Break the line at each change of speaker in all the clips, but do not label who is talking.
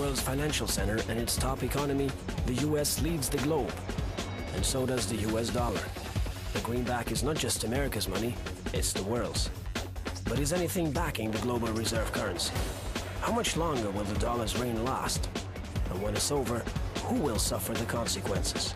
world's financial center and its top economy, the U.S. leads the globe. And so does the U.S. dollar. The greenback is not just America's money, it's the world's. But is anything backing the global reserve currency? How much longer will the dollar's reign last? And when it's over, who will suffer the consequences?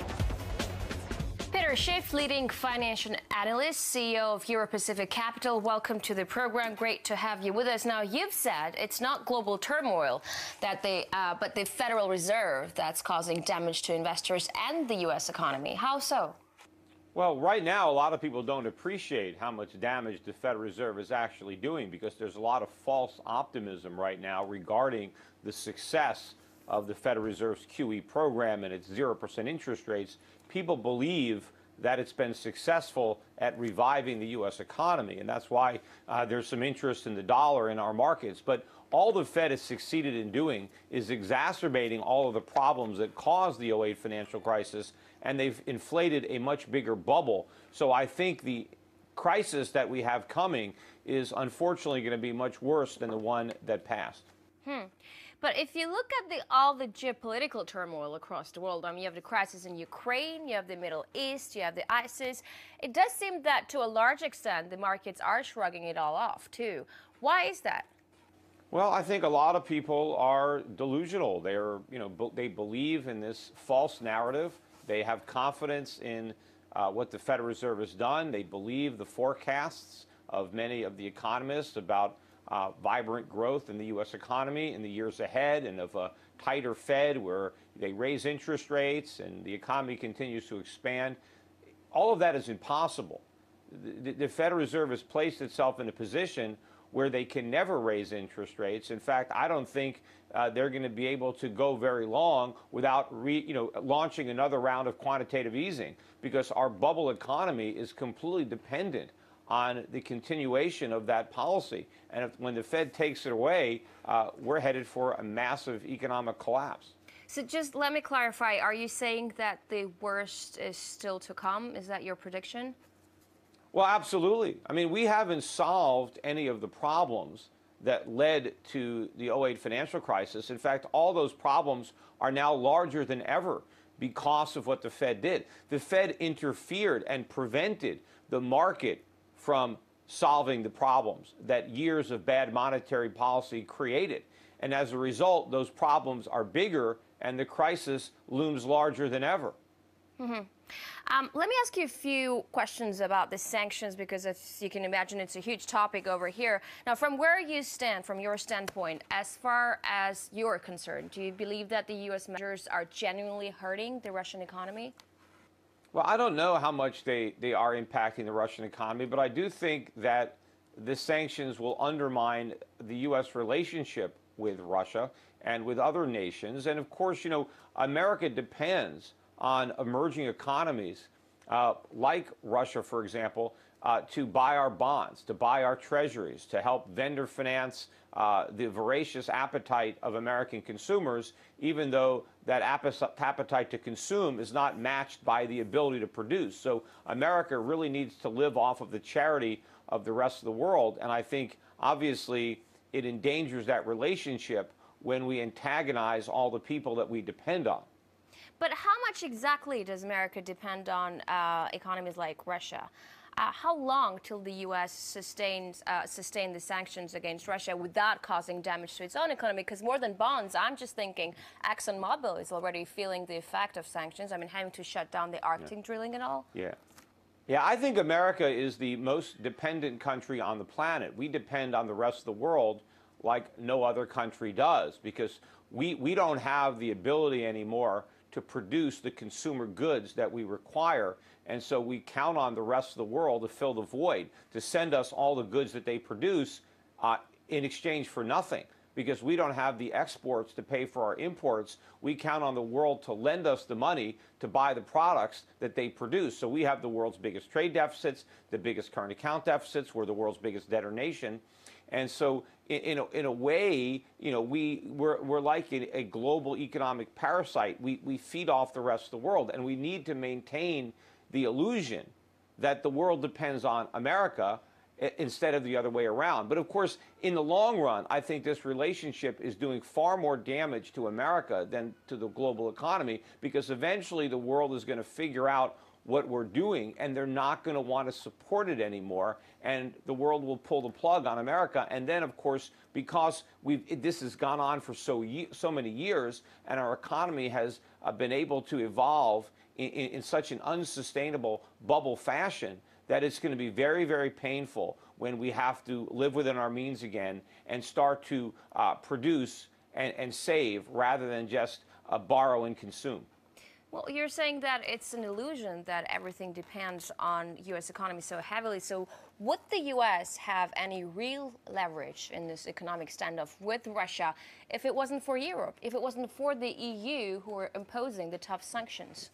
Schiff, leading financial analyst, CEO of Euro Pacific Capital. Welcome to the program. Great to have you with us. Now, you've said it's not global turmoil but the Federal Reserve that's causing damage to investors and the U.S. economy. How so?
Well, right now, a lot of people don't appreciate how much damage the Federal Reserve is actually doing because there's a lot of false optimism right now regarding the success of the Federal Reserve's QE program and its 0% interest rates. People believe that it's been successful at reviving the U.S. economy, and that's why there's some interest in the dollar in our markets. But all the Fed has succeeded in doing is exacerbating all of the problems that caused the '08 financial crisis, and they've inflated a much bigger bubble. So I think the crisis that we have coming is unfortunately going to be much worse than the one that passed.
But if you look at all the geopolitical turmoil across the world, you have the crisis in Ukraine, you have the Middle East, you have the ISIS. It does seem that to a large extent the markets are shrugging it all off too. Why is that?
Well, I think a lot of people are delusional. They believe in this false narrative. They have confidence in what the Federal Reserve has done. They believe the forecasts of many of the economists about vibrant growth in the U.S. economy in the years ahead, and of a tighter Fed where they raise interest rates and the economy continues to expand. All of that is impossible. The Federal Reserve has placed itself in a position where they can never raise interest rates. In fact, I don't think they're going to be able to go very long without launching another round of quantitative easing, because our bubble economy is completely dependent on the continuation of that policy. And when the Fed takes it away, we're headed for a massive economic collapse.
So just let me clarify, are you saying that the worst is still to come? Is that your prediction?
Well, absolutely. I mean, we haven't solved any of the problems that led to the '08 financial crisis. In fact, all those problems are now larger than ever because of what the Fed did. The Fed interfered and prevented the market from solving the problems that years of bad monetary policy created. And as a result, those problems are bigger and the crisis looms larger than ever.
Let me ask you a few questions about the sanctions, because as you can imagine, it's a huge topic over here. Now, from where you stand, from your standpoint, as far as you're concerned, do you believe that the U.S. measures are genuinely hurting the Russian economy?
Well, I don't know how much they are impacting the Russian economy, but I do think that the sanctions will undermine the U.S. relationship with Russia and with other nations. And of course, America depends on emerging economies like Russia, for example, to buy our bonds, to buy our treasuries, to help vendor finance the voracious appetite of American consumers, even though that appetite to consume is not matched by the ability to produce. So America really needs to live off of the charity of the rest of the world. And I think, obviously, it endangers that relationship when we antagonize all the people that we depend on.
But how much exactly does America depend on economies like Russia? How long till the U.S. sustain the sanctions against Russia without causing damage to its own economy? Because more than bonds, I'm just thinking ExxonMobil is already feeling the effect of sanctions. I mean, having to shut down the Arctic drilling and all.
Yeah, I think America is the most dependent country on the planet. We depend on the rest of the world like no other country does, because we don't have the ability anymore to produce the consumer goods that we require. And so we count on the rest of the world to fill the void, to send us all the goods that they produce in exchange for nothing. Because we don't have the exports to pay for our imports, we count on the world to lend us the money to buy the products that they produce. So we have the world's biggest trade deficits, the biggest current account deficits. We're the world's biggest debtor nation. And so in a way, we're like a global economic parasite. We feed off the rest of the world, and we need to maintain the illusion that the world depends on America instead of the other way around. But of course, in the long run, I think this relationship is doing far more damage to America than to the global economy, because eventually the world is going to figure out what we're doing, and they're not going to want to support it anymore, and the world will pull the plug on America. And then, of course, because this has gone on for so many years, and our economy has been able to evolve in such an unsustainable bubble fashion, that it's going to be very, very painful when we have to live within our means again and start to produce and save rather than just borrow and consume.
Well, you're saying that it's an illusion that everything depends on U.S. economy so heavily. So would the U.S. have any real leverage in this economic standoff with Russia if it wasn't for Europe, if it wasn't for the EU who are imposing the tough sanctions?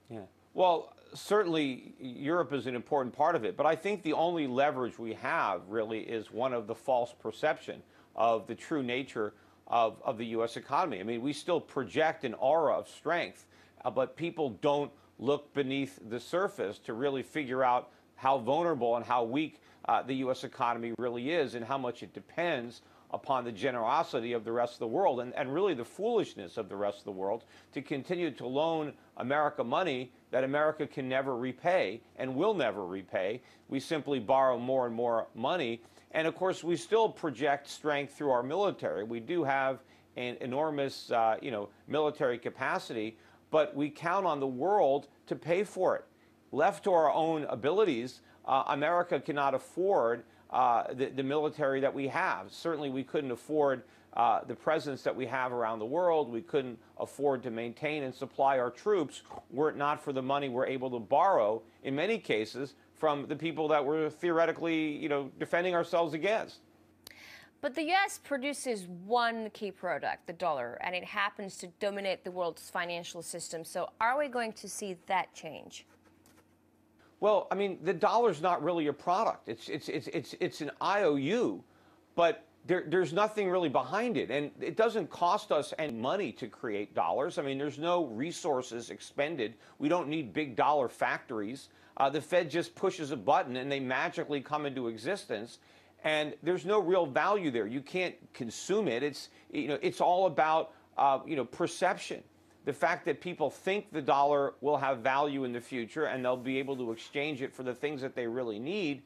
Yeah. Well, certainly Europe is an important part of it, but I think the only leverage we have really is one of the false perception of the true nature of the U.S. economy. I mean, we still project an aura of strength, but people don't look beneath the surface to really figure out how vulnerable and how weak the U.S. economy really is, and how much it depends upon the generosity of the rest of the world, and really the foolishness of the rest of the world to continue to loan America money that America can never repay and will never repay. We simply borrow more and more money. And of course, we still project strength through our military. We do have an enormous, military capacity, but we count on the world to pay for it. Left to our own abilities, America cannot afford the military that we have. Certainly, we couldn't afford the presence that we have around the world. We couldn't afford to maintain and supply our troops were it not for the money we're able to borrow, in many cases, from the people that we're theoretically, defending ourselves against.
But the U.S. produces one key product, the dollar, and it happens to dominate the world's financial system. So are we going to see that change?
Well, I mean, the dollar's not really a product. It's an IOU, but there's nothing really behind it. And it doesn't cost us any money to create dollars. I mean, there's no resources expended. We don't need big dollar factories. The Fed just pushes a button and they magically come into existence. And there's no real value there. You can't consume it. It's all about, perception. The fact that people think the dollar will have value in the future and they'll be able to exchange it for the things that they really need.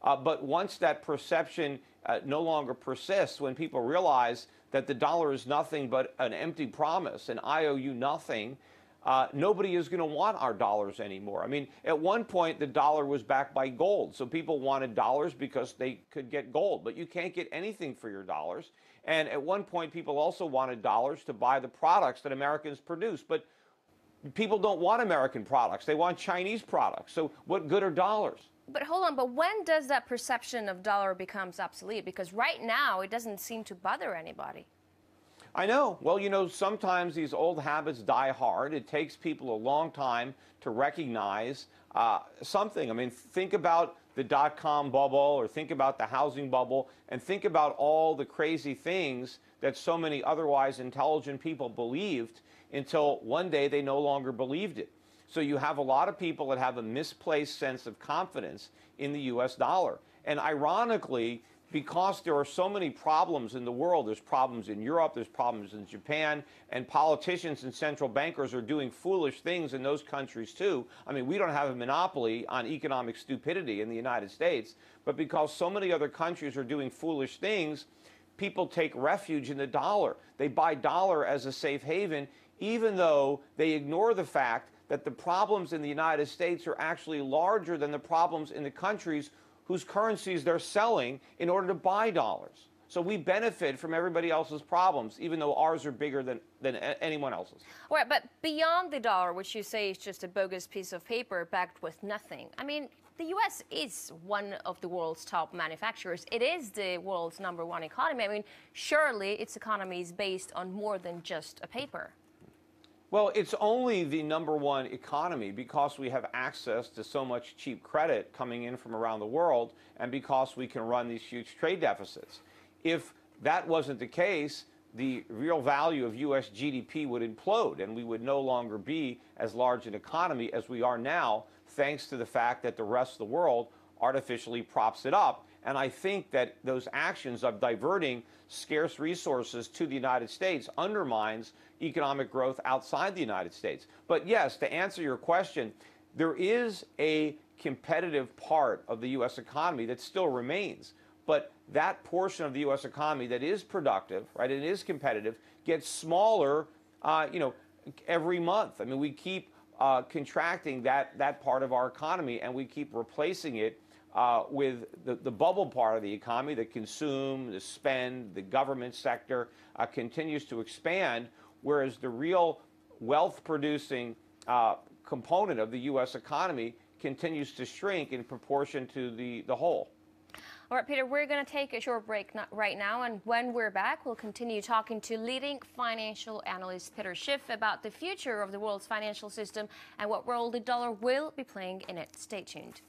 But once that perception no longer persists, when people realize that the dollar is nothing but an empty promise, an IOU nothing, nobody is going to want our dollars anymore. I mean, at one point, the dollar was backed by gold. So people wanted dollars because they could get gold. But you can't get anything for your dollars. And at one point, people also wanted dollars to buy the products that Americans produce. But people don't want American products. They want Chinese products. So what good are dollars?
But hold on, but when does that perception of dollar becomes obsolete? Because right now, it doesn't seem to bother anybody.
I know. Well, sometimes these old habits die hard. It takes people a long time to recognize something. I mean, think about the dot-com bubble, or think about the housing bubble, and think about all the crazy things that so many otherwise intelligent people believed until one day they no longer believed it. So you have a lot of people that have a misplaced sense of confidence in the U.S. dollar. And ironically, because there are so many problems in the world, there's problems in Europe, there's problems in Japan, and politicians and central bankers are doing foolish things in those countries too. I mean, we don't have a monopoly on economic stupidity in the United States, but because so many other countries are doing foolish things, people take refuge in the dollar. They buy dollar as a safe haven, even though they ignore the fact that the problems in the United States are actually larger than the problems in the countries whose currencies they're selling in order to buy dollars. So we benefit from everybody else's problems, even though ours are bigger than anyone else's.
All right, but beyond the dollar, which you say is just a bogus piece of paper backed with nothing, I mean, the U.S. is one of the world's top manufacturers. It is the world's #1 economy. I mean, surely its economy is based on more than just a paper.
Well, it's only the #1 economy because we have access to so much cheap credit coming in from around the world, and because we can run these huge trade deficits. If that wasn't the case, the real value of U.S. GDP would implode, and we would no longer be as large an economy as we are now, thanks to the fact that the rest of the world artificially props it up. And I think that those actions of diverting scarce resources to the United States undermines economic growth outside the United States. But yes, to answer your question, there is a competitive part of the U.S. economy that still remains. But that portion of the U.S. economy that is productive, right, and is competitive, gets smaller, every month. I mean, we keep contracting that part of our economy, and we keep replacing it with the bubble part of the economy, the consume, the spend, the government sector continues to expand, whereas the real wealth-producing component of the U.S. economy continues to shrink in proportion to the whole.
All right, Peter, we're going to take a short break right now, and when we're back, we'll continue talking to leading financial analyst Peter Schiff about the future of the world's financial system and what role the dollar will be playing in it. Stay tuned.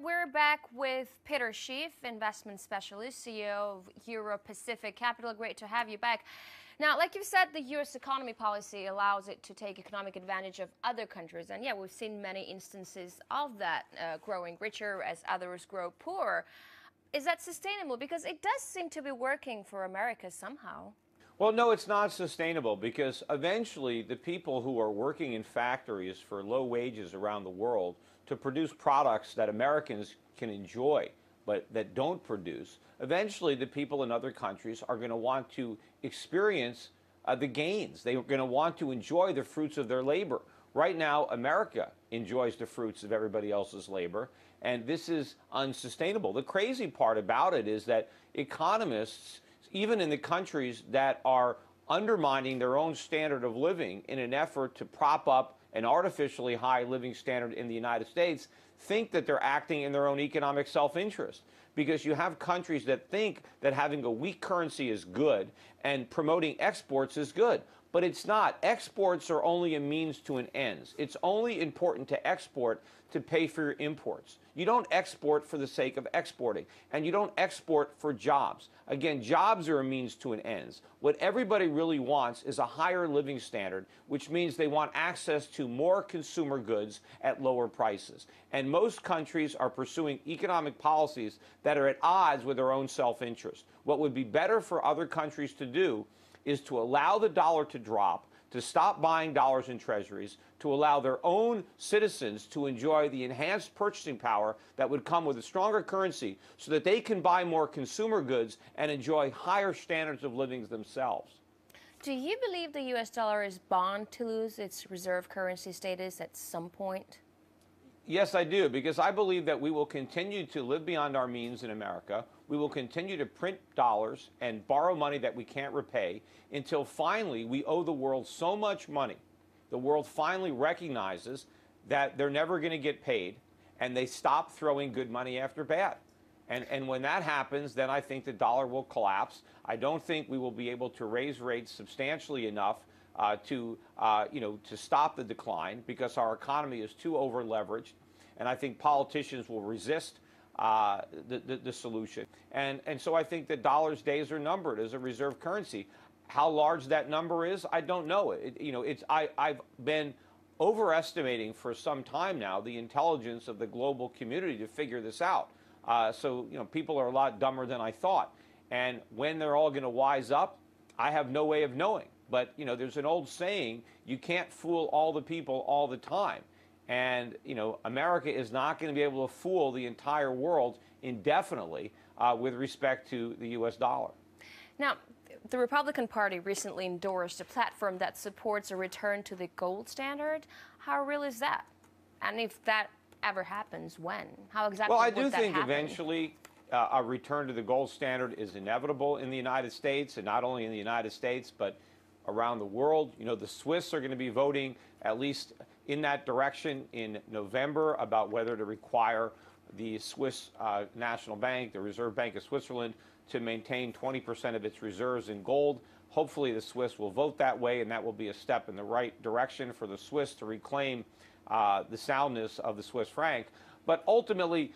We're back with Peter Schiff, investment specialist, CEO of Euro-Pacific Capital. Great to have you back. Now, like you said, the U.S. economy policy allows it to take economic advantage of other countries. And yeah, we've seen many instances of that, growing richer as others grow poorer. Is that sustainable? Because it does seem to be working for America somehow.
Well, no, it's not sustainable, because eventually the people who are working in factories for low wages around the world to produce products that Americans can enjoy but that don't produce, eventually the people in other countries are going to want to experience the gains. They're going to want to enjoy the fruits of their labor. Right now, America enjoys the fruits of everybody else's labor, and this is unsustainable. The crazy part about it is that economists, even in the countries that are undermining their own standard of living in an effort to prop up an artificially high living standard in the United States, think that they're acting in their own economic self-interest. Because you have countries that think that having a weak currency is good and promoting exports is good. But it's not. Exports are only a means to an end. It's only important to export to pay for your imports. You don't export for the sake of exporting, and you don't export for jobs. Again, jobs are a means to an end. What everybody really wants is a higher living standard, which means they want access to more consumer goods at lower prices. And most countries are pursuing economic policies that are at odds with their own self-interest. What would be better for other countries to do is to allow the dollar to drop, to stop buying dollars in treasuries, to allow their own citizens to enjoy the enhanced purchasing power that would come with a stronger currency so that they can buy more consumer goods and enjoy higher standards of living themselves.
Do you believe the U.S. dollar is bound to lose its reserve currency status at some point?
Yes, I do, because I believe that we will continue to live beyond our means in America. We will continue to print dollars and borrow money that we can't repay until finally we owe the world so much money. The world finally recognizes that they're never going to get paid, and they stop throwing good money after bad. And when that happens, then I think the dollar will collapse. I don't think we will be able to raise rates substantially enough to stop the decline, because our economy is too over-leveraged, and I think politicians will resist the solution. And so I think the dollar's days are numbered as a reserve currency. How large that number is, I don't know. I've been overestimating for some time now the intelligence of the global community to figure this out. So people are a lot dumber than I thought. And when they're all going to wise up, I have no way of knowing. But, there's an old saying, you can't fool all the people all the time. And, America is not going to be able to fool the entire world indefinitely with respect to the U.S. dollar.
Now, the Republican Party recently endorsed a platform that supports a return to the gold standard. How real is that? And if that ever happens, when? How exactly would that happen?
Well, I do think eventually a return to the gold standard is inevitable in the United States, and not only in the United States, but around the world. The Swiss are going to be voting at least in that direction in November about whether to require the Swiss National Bank, the Reserve Bank of Switzerland, to maintain 20% of its reserves in gold. Hopefully the Swiss will vote that way, and that will be a step in the right direction for the Swiss to reclaim the soundness of the Swiss franc. But ultimately,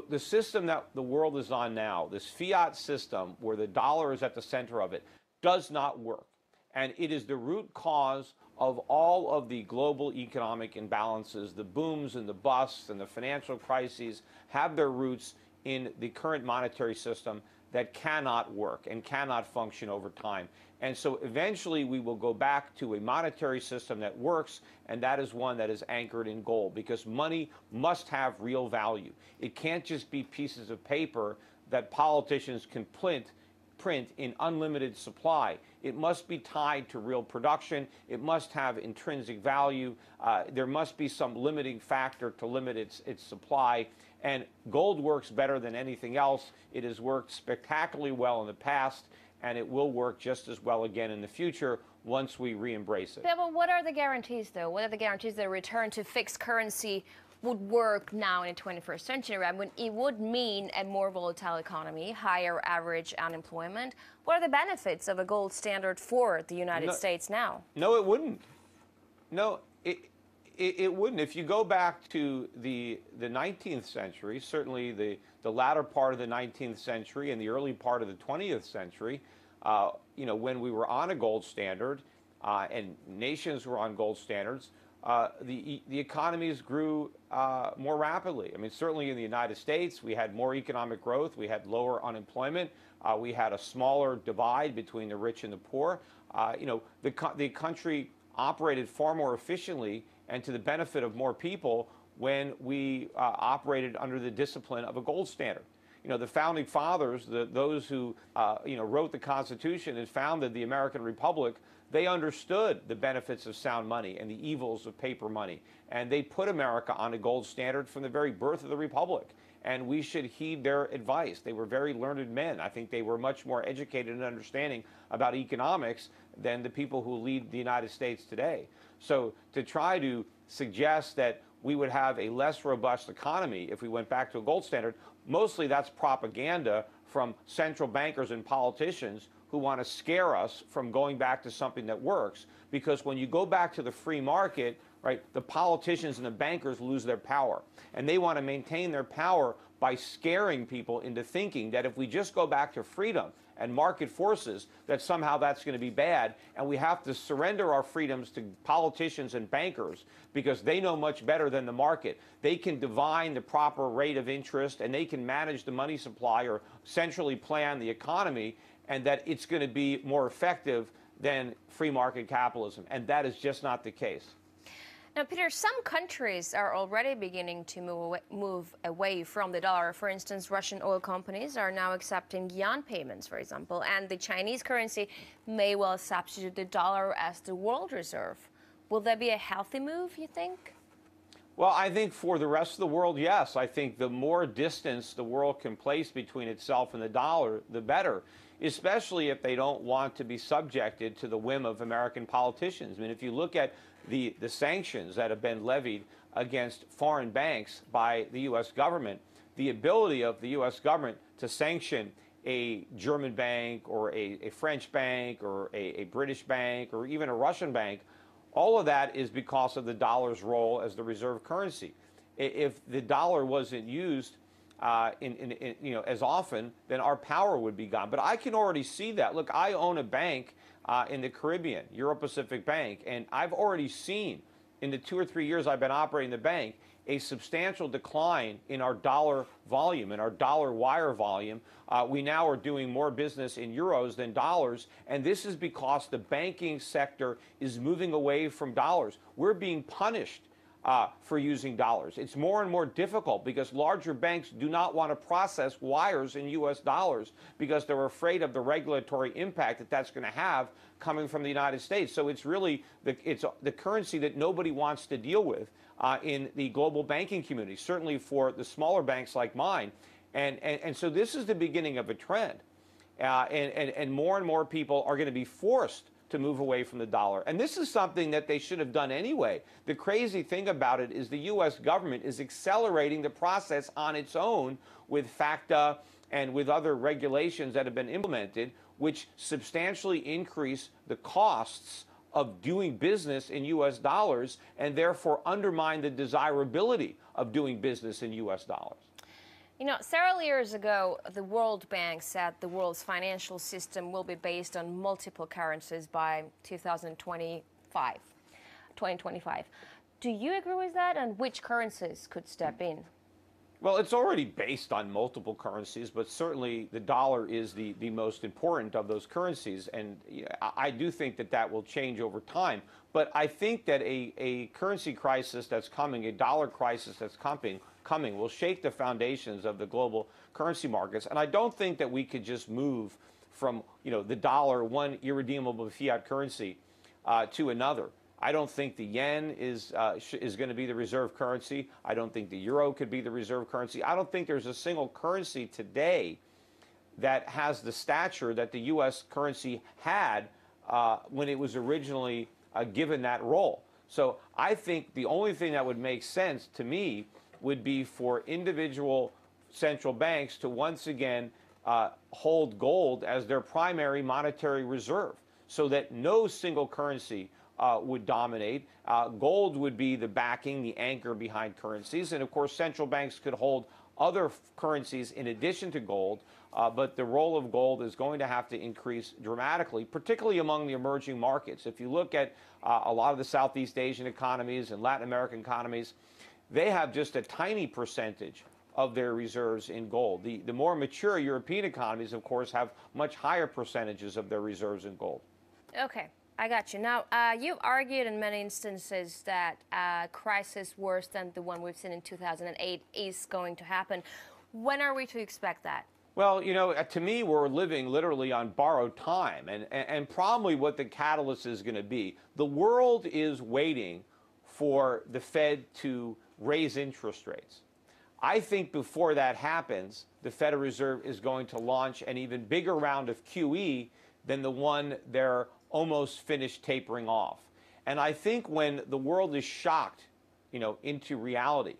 the system that the world is on now, this fiat system where the dollar is at the center of it, does not work. And it is the root cause of all of the global economic imbalances. The booms and the busts and the financial crises have their roots in the current monetary system that cannot work and cannot function over time. And so eventually we will go back to a monetary system that works, and that is one that is anchored in gold, because money must have real value. It can't just be pieces of paper that politicians can print in unlimited supply. It must be tied to real production. It must have intrinsic value. There must be some limiting factor to limit its supply. And gold works better than anything else. It has worked spectacularly well in the past, and it will work just as well again in the future once we re-embrace it.
Yeah, but what are the guarantees, though? What are the guarantees that a return to fixed currency would work now in the 21st century? I mean, it would mean a more volatile economy, higher average unemployment. What are the benefits of a gold standard for the United States now?
No, it wouldn't. No, it wouldn't. If you go back to the 19th century, certainly the latter part of the 19th century and the early part of the 20th century, when we were on a gold standard and nations were on gold standards, the economies grew more rapidly. I mean, certainly in the United States, we had more economic growth, we had lower unemployment, we had a smaller divide between the rich and the poor. The country operated far more efficiently and to the benefit of more people when we operated under the discipline of a gold standard. The founding fathers, those who wrote the Constitution and founded the American Republic, they understood the benefits of sound money and the evils of paper money. And they put America on a gold standard from the very birth of the Republic. And we should heed their advice. They were very learned men. I think they were much more educated and understanding about economics than the people who lead the United States today. So to try to suggest that we would have a less robust economy if we went back to a gold standard, mostly that's propaganda from central bankers and politicians who want to scare us from going back to something that works. Because when you go back to the free market, right, the politicians and the bankers lose their power. And they want to maintain their power by scaring people into thinking that if we just go back to freedom and market forces, that somehow that's going to be bad, and we have to surrender our freedoms to politicians and bankers because they know much better than the market. They can divine the proper rate of interest, and they can manage the money supply or centrally plan the economy, and that it's going to be more effective than free market capitalism. And that is just not the case.
Now, Peter, some countries are already beginning to move away from the dollar. For instance, Russian oil companies are now accepting yuan payments, for example, and the Chinese currency may well substitute the dollar as the world reserve. Will that be a healthy move, you think?
Well, I think for the rest of the world, yes. I think the more distance the world can place between itself and the dollar, the better, especially if they don't want to be subjected to the whim of American politicians. I mean, if you look at the sanctions that have been levied against foreign banks by the U.S. government, the ability of the U.S. government to sanction a German bank or a French bank or a British bank or even a Russian bank, all of that is because of the dollar's role as the reserve currency. If the dollar wasn't used as often, then our power would be gone. But I can already see that. Look, I own a bank in the Caribbean, Euro-Pacific Bank, and I've already seen in the 2 or 3 years I've been operating the bank a substantial decline in our dollar volume, in our dollar wire volume. We now are doing more business in euros than dollars, and this is because the banking sector is moving away from dollars. We're being punished for using dollars. It's more and more difficult because larger banks do not want to process wires in U.S. dollars because they're afraid of the regulatory impact that that's going to have coming from the United States. So it's really the currency that nobody wants to deal with in the global banking community, certainly for the smaller banks like mine. And so this is the beginning of a trend. And more people are going to be forced to move away from the dollar. And this is something that they should have done anyway. The crazy thing about it is the U.S. government is accelerating the process on its own with FACTA and with other regulations that have been implemented, which substantially increase the costs of doing business in U.S. dollars and therefore undermine the desirability of doing business in U.S. dollars.
You know, several years ago, the World Bank said the world's financial system will be based on multiple currencies by 2025. Do you agree with that? And which currencies could step in?
Well, it's already based on multiple currencies, but certainly the dollar is the most important of those currencies. And I do think that that will change over time. But I think that a currency crisis that's coming, a dollar crisis that's coming, will shake the foundations of the global currency markets. And I don't think that we could just move from, the dollar, one irredeemable fiat currency, to another. I don't think the yen is going to be the reserve currency. I don't think the euro could be the reserve currency. I don't think there's a single currency today that has the stature that the U.S. currency had when it was originally given that role. So I think the only thing that would make sense to me would be for individual central banks to once again hold gold as their primary monetary reserve, so that no single currency would dominate. Gold would be the backing, the anchor behind currencies. And of course, central banks could hold other currencies in addition to gold. But the role of gold is going to have to increase dramatically, particularly among the emerging markets. If you look at a lot of the Southeast Asian economies and Latin American economies, they have just a tiny percentage of their reserves in gold. The more mature European economies, of course, have much higher percentages of their reserves in gold.
Okay. I got you. Now, you've argued in many instances that a crisis worse than the one we've seen in 2008 is going to happen. When are we to expect that?
Well, to me, we're living literally on borrowed time, and probably what the catalyst is going to be. The world is waiting for the Fed to raise interest rates. I think before that happens, the Federal Reserve is going to launch an even bigger round of QE than the one they're almost finished tapering off. And I think when the world is shocked, into reality,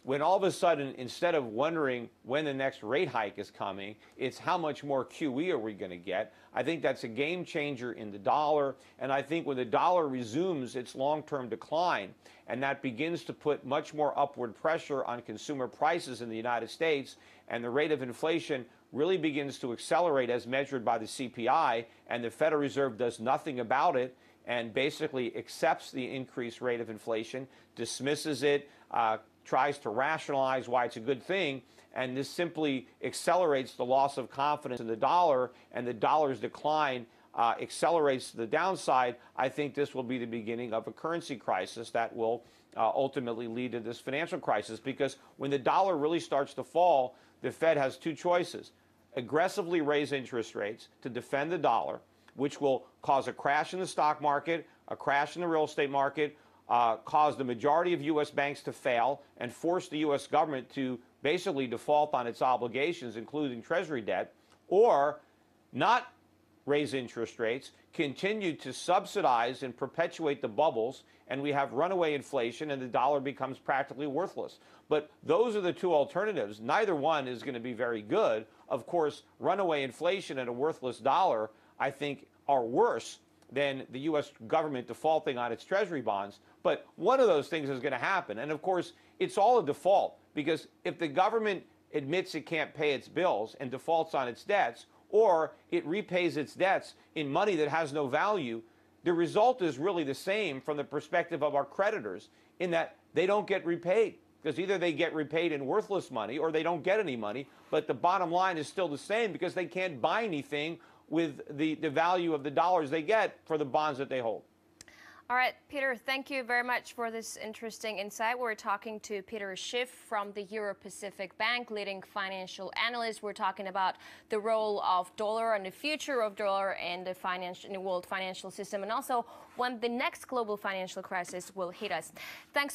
when all of a sudden, instead of wondering when the next rate hike is coming, it's how much more QE are we going to get, I think that's a game changer in the dollar. And I think when the dollar resumes its long-term decline, and that begins to put much more upward pressure on consumer prices in the United States, and the rate of inflation really begins to accelerate as measured by the CPI, and the Federal Reserve does nothing about it and basically accepts the increased rate of inflation, dismisses it, tries to rationalize why it's a good thing, and this simply accelerates the loss of confidence in the dollar, and the dollar's decline accelerates to the downside. I think this will be the beginning of a currency crisis that will ultimately lead to this financial crisis, because when the dollar really starts to fall, the Fed has two choices: aggressively raise interest rates to defend the dollar, which will cause a crash in the stock market, a crash in the real estate market, cause the majority of U.S. banks to fail, and force the U.S. government to basically default on its obligations, including Treasury debt, or not raise interest rates, continue to subsidize and perpetuate the bubbles, and we have runaway inflation and the dollar becomes practically worthless. But those are the two alternatives. Neither one is going to be very good. Of course, runaway inflation and a worthless dollar, I think, are worse than the U.S. government defaulting on its Treasury bonds. But one of those things is going to happen. And of course, it's all a default, because if the government admits it can't pay its bills and defaults on its debts, or it repays its debts in money that has no value, the result is really the same from the perspective of our creditors, in that they don't get repaid, because either they get repaid in worthless money or they don't get any money. But the bottom line is still the same, because they can't buy anything with the value of the dollars they get for the bonds that they hold.
All right, Peter, thank you very much for this interesting insight. We're talking to Peter Schiff from the Euro-Pacific Bank, leading financial analyst. We're talking about the role of dollar and the future of dollar in the world financial system, and also when the next global financial crisis will hit us. Thanks.